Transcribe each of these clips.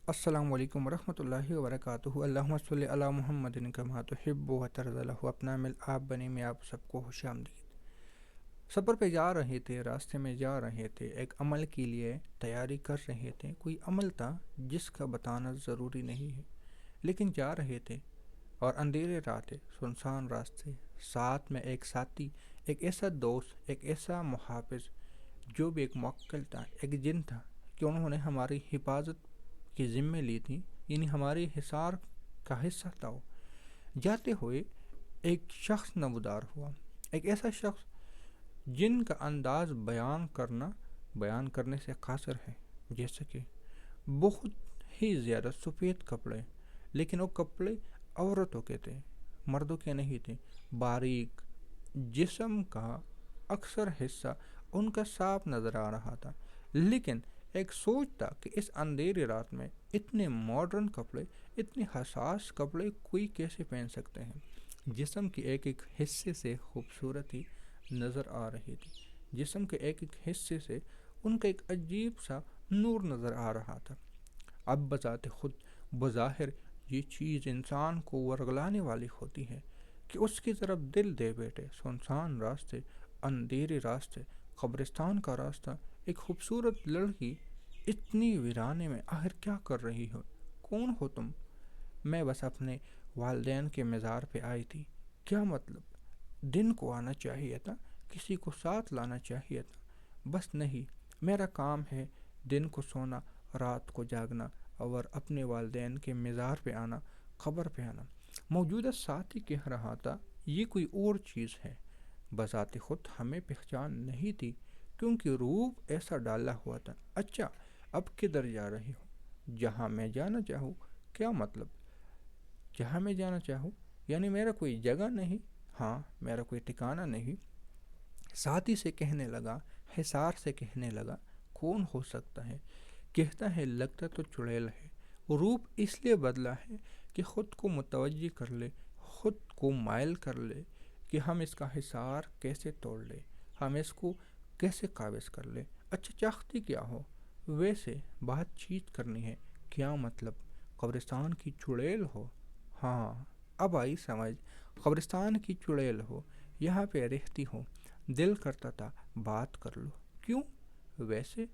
السلام علیکم ورحمۃ اللہ وبرکاتہ۔ اللہم صلی علی محمد کما تحب و ترضی اپنا مل آپ بنے میں آپ سب کو خوش آمدید۔ سفر پہ جا رہے تھے، راستے میں جا رہے تھے، ایک عمل کے لیے تیاری کر رہے تھے۔ کوئی عمل تھا جس کا بتانا ضروری نہیں ہے، لیکن جا رہے تھے اور اندھیرے راتیں، سنسان راستے، ساتھ میں ایک ساتھی، ایک ایسا دوست، ایک ایسا محافظ جو بھی ایک موکل تھا، ایک جن تھا کہ انہوں نے ہماری حفاظت کی ذمہ لی تھی، یعنی ہماری حصار کا حصہ تھا۔ وہ جاتے ہوئے ایک شخص نمودار ہوا، ایک ایسا شخص جن کا انداز بیان کرنے سے قاصر ہے، جیسے کہ بہت ہی زیادہ سفید کپڑے، لیکن وہ کپڑے عورتوں کے تھے، مردوں کے نہیں تھے۔ باریک جسم کا اکثر حصہ ان کا صاف نظر آ رہا تھا، لیکن ایک سوچ تھا کہ اس اندھیری رات میں اتنے ماڈرن کپڑے، اتنے حساس کپڑے کوئی کیسے پہن سکتے ہیں۔ جسم کے ایک ایک حصے سے خوبصورتی نظر آ رہی تھی، جسم کے ایک ایک حصے سے ان کا ایک عجیب سا نور نظر آ رہا تھا۔ اب بذات خود بظاہر یہ چیز انسان کو ورگلانے والی ہوتی ہے کہ اس کی طرف دل دے بیٹھے۔ سنسان راستے، اندھیرے راستے، قبرستان کا راستہ، ایک خوبصورت لڑکی اتنی ویرانے میں آخر کیا کر رہی ہو؟ کون ہو تم؟ میں بس اپنے والدین کے مزار پہ آئی تھی۔ کیا مطلب؟ دن کو آنا چاہیے تھا، کسی کو ساتھ لانا چاہیے تھا۔ بس نہیں، میرا کام ہے دن کو سونا، رات کو جاگنا اور اپنے والدین کے مزار پہ آنا، قبر پہ آنا۔ موجودہ ساتھی کہہ رہا تھا یہ کوئی اور چیز ہے۔ بذات خود ہمیں پہچان نہیں تھی، کیونکہ روپ ایسا ڈالا ہوا تھا۔ اچھا، اب کدھر جا رہی ہو؟ جہاں میں جانا چاہوں۔ کیا مطلب؟ جہاں میں جانا چاہوں یعنی میرا کوئی جگہ نہیں؟ ہاں، میرا کوئی ٹھکانہ نہیں۔ ساتھی سے کہنے لگا، حصار سے کہنے لگا، کون ہو سکتا ہے؟ کہتا ہے لگتا تو چڑیل ہے۔ روپ اس لیے بدلا ہے کہ خود کو متوجہ کر لے، خود کو مائل کر لے کہ ہم اس کا حصار کیسے توڑ لیں، ہم اس کو کیسے قابض کر لیں۔ اچھا، چاہتی کیا ہو؟ ویسے بات چیت کرنی ہے۔ کیا مطلب؟ قبرستان کی چڑیل ہو؟ ہاں، اب آئی سمجھ۔ قبرستان کی چڑیل ہو، یہاں پہ رہتی ہو، دل کرتا تھا بات کر لو۔ کیوں؟ ویسے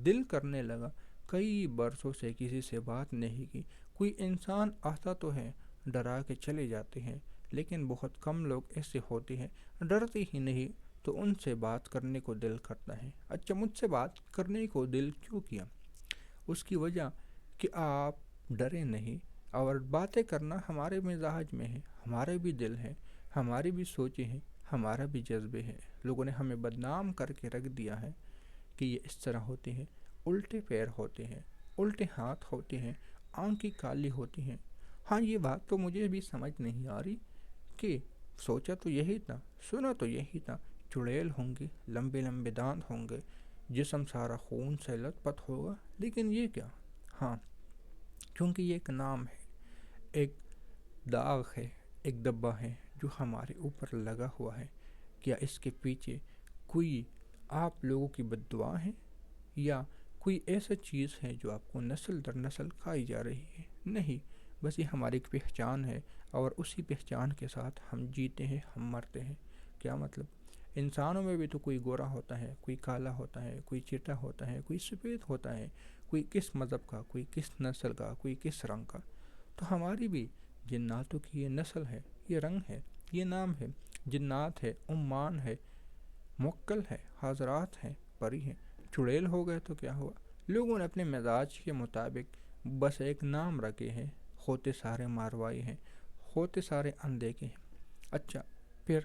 دل کرنے لگا، کئی برسوں سے کسی سے بات نہیں کی۔ کوئی انسان آتا تو ہے، ڈرا کے چلے جاتے ہیں، لیکن بہت کم لوگ ایسے ہوتے ہیں، ڈرتے ہی نہیں تو ان سے بات کرنے کو دل کرتا ہے۔ اچھا، مجھ سے بات کرنے کو دل کیوں کیا؟ اس کی وجہ کہ آپ ڈرے نہیں، اور باتیں کرنا ہمارے مزاج میں ہے، ہمارے بھی دل ہے، ہماری بھی سوچیں ہیں، ہمارا بھی جذبے ہیں۔ لوگوں نے ہمیں بدنام کر کے رکھ دیا ہے کہ یہ اس طرح ہوتے ہیں، الٹے پیر ہوتے ہیں، الٹے ہاتھ ہوتے ہیں، آنکھیں کالی ہوتی ہیں۔ ہاں، یہ بات تو مجھے بھی سمجھ نہیں آ رہی کہ سوچا تو یہی تھا، سنا تو یہی تھا، چڑیل ہوں گے، لمبے لمبے دانت ہوں گے، جسم سارا خون سے لت پت ہوگا، لیکن یہ کیا؟ ہاں، کیونکہ یہ ایک نام ہے، ایک داغ ہے، ایک دبا ہے جو ہمارے اوپر لگا ہوا ہے۔ کیا اس کے پیچھے کوئی آپ لوگوں کی بد دعا ہے، یا کوئی ایسا چیز ہے جو آپ کو نسل در نسل کھائی جا رہی ہے؟ نہیں، بس یہ ہماری ایک پہچان ہے، اور اسی پہچان کے ساتھ ہم جیتے ہیں، ہم مرتے ہیں۔ کیا مطلب؟ انسانوں میں بھی تو کوئی گورا ہوتا ہے، کوئی کالا ہوتا ہے، کوئی چٹا ہوتا ہے، کوئی سفید ہوتا ہے، کوئی کس مذہب کا، کوئی کس نسل کا، کوئی کس رنگ کا۔ تو ہماری بھی جناتوں کی یہ نسل ہے، یہ رنگ ہے، یہ نام ہے۔ جنات ہے، عمان ہے، موکل ہے، حضرات ہیں، پری ہیں۔ چڑیل ہو گئے تو کیا ہوا؟ لوگوں نے اپنے مزاج کے مطابق بس ایک نام رکھے ہیں، ہوتے سارے ماروائی ہیں، ہوتے سارے اندیکے ہیں۔ اچھا، پھر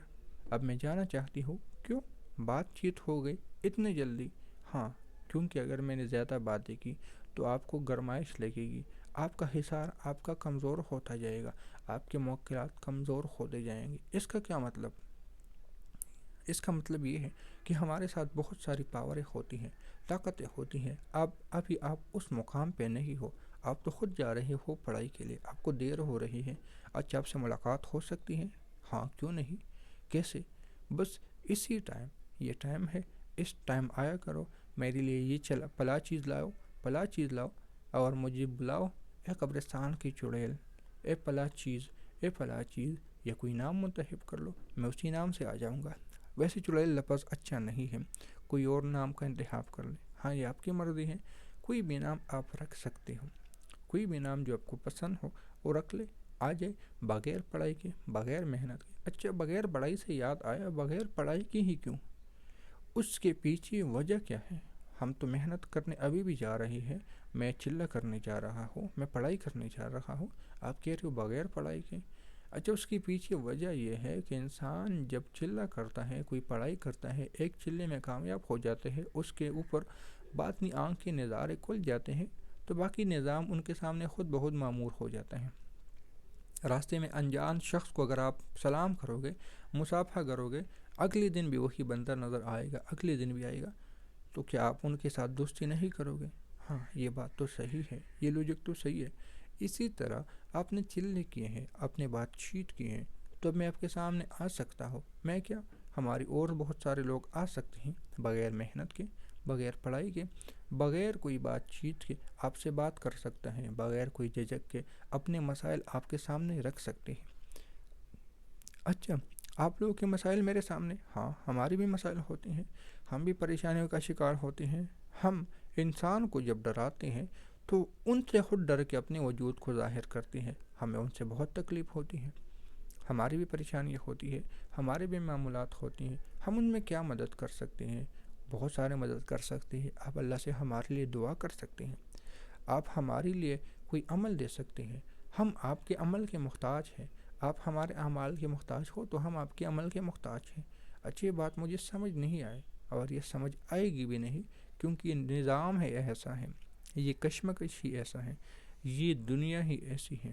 اب میں جانا چاہتی ہوں۔ کیوں؟ بات چیت ہو گئی اتنے جلدی؟ ہاں، کیونکہ اگر میں نے زیادہ باتیں کی تو آپ کو گرمائش لگے گی، آپ کا حصار آپ کا کمزور ہوتا جائے گا، آپ کے موکلات کمزور ہوتے جائیں گے۔ اس کا کیا مطلب؟ اس کا مطلب یہ ہے کہ ہمارے ساتھ بہت ساری پاوریں ہوتی ہیں، طاقتیں ہوتی ہیں۔ ابھی آپ اس مقام پہ نہیں ہو، آپ تو خود جا رہے ہو پڑھائی کے لیے، آپ کو دیر ہو رہی ہے۔ اچھا، آپ سے ملاقات ہو سکتی ہے؟ ہاں، کیوں نہیں؟ کیسے؟ بس اسی ٹائم، یہ ٹائم ہے، اس ٹائم آیا کرو، میرے لیے یہ پلا چیز لاؤ، پلا چیز لاؤ۔ اور مجھے بلاؤ اے قبرستان کی چڑیل، اے فلاں چیز، اے فلاں چیز، یا کوئی نام منتخب کر لو، میں اسی نام سے آ جاؤں گا۔ ویسے چڑیل لفظ اچھا نہیں ہے، کوئی اور نام کا انتخاب کر لیں۔ ہاں، یہ آپ کی مرضی ہے، کوئی بھی نام آپ رکھ سکتے ہو، کوئی بھی نام جو آپ کو پسند ہو وہ رکھ لے، آ جائے، بغیر پڑھائی کے، بغیر محنت کے۔ اچھا، بغیر پڑھائی سے یاد آیا، بغیر پڑھائی کی ہی کیوں؟ اس کے پیچھے وجہ کیا ہے؟ ہم تو محنت کرنے ابھی بھی جا رہے ہیں، میں چلہ کرنے جا رہا ہوں، میں پڑھائی کرنے جا رہا ہوں، آپ کہہ رہے ہو بغیر پڑھائی کے۔ اچھا، اس کے پیچھے وجہ یہ ہے کہ انسان جب چلہ کرتا ہے، کوئی پڑھائی کرتا ہے، ایک چلے میں کامیاب ہو جاتے ہیں، اس کے اوپر باطنی آنکھ کے نظارے کھل جاتے ہیں، تو باقی نظام ان کے سامنے خود بخود معمور ہو جاتا ہے۔ راستے میں انجان شخص کو اگر آپ سلام کرو گے، مصافحہ کرو گے، اگلے دن بھی وہی بندہ نظر آئے گا، اگلے دن بھی آئے گا، تو کیا آپ ان کے ساتھ دوستی نہیں کرو گے؟ ہاں، یہ بات تو صحیح ہے، یہ لوجک تو صحیح ہے۔ اسی طرح آپ نے چلے کیے ہیں، آپ نے بات چیت کی ہیں، تو میں آپ کے سامنے آ سکتا ہوں، میں کیا، ہماری اور بہت سارے لوگ آ سکتے ہیں، بغیر محنت کے، بغیر پڑھائی کے، بغیر کوئی بات چیت کے آپ سے بات کر سکتا ہے، بغیر کوئی جھجک کے اپنے مسائل آپ کے سامنے رکھ سکتے ہیں۔ اچھا، آپ لوگوں کے مسائل میرے سامنے، ہاں، ہماری بھی مسائل ہوتے ہیں، ہم بھی پریشانیوں کا شکار ہوتے ہیں۔ ہم انسان کو جب ڈراتے ہیں تو ان سے خود ڈر کے اپنے وجود کو ظاہر کرتے ہیں، ہمیں ان سے بہت تکلیف ہوتی ہے، ہماری بھی پریشانیاں ہوتی ہے، ہمارے بھی معاملات ہوتی ہیں۔ ہم ان میں کیا مدد کر سکتے ہیں؟ بہت سارے مدد کر سکتے ہیں۔ آپ اللہ سے ہمارے لیے دعا کر سکتے ہیں، آپ ہمارے لیے کوئی عمل دے سکتے ہیں، ہم آپ کے عمل کے محتاج ہیں، آپ ہمارے اعمال کے محتاج ہو تو ہم آپ کے عمل کے محتاج ہیں۔ اچھی بات مجھے سمجھ نہیں آئے، اور یہ سمجھ آئے گی بھی نہیں، کیونکہ یہ نظام ہے ایسا ہے، یہ کشمکش ہی ایسا ہے، یہ دنیا ہی ایسی ہے۔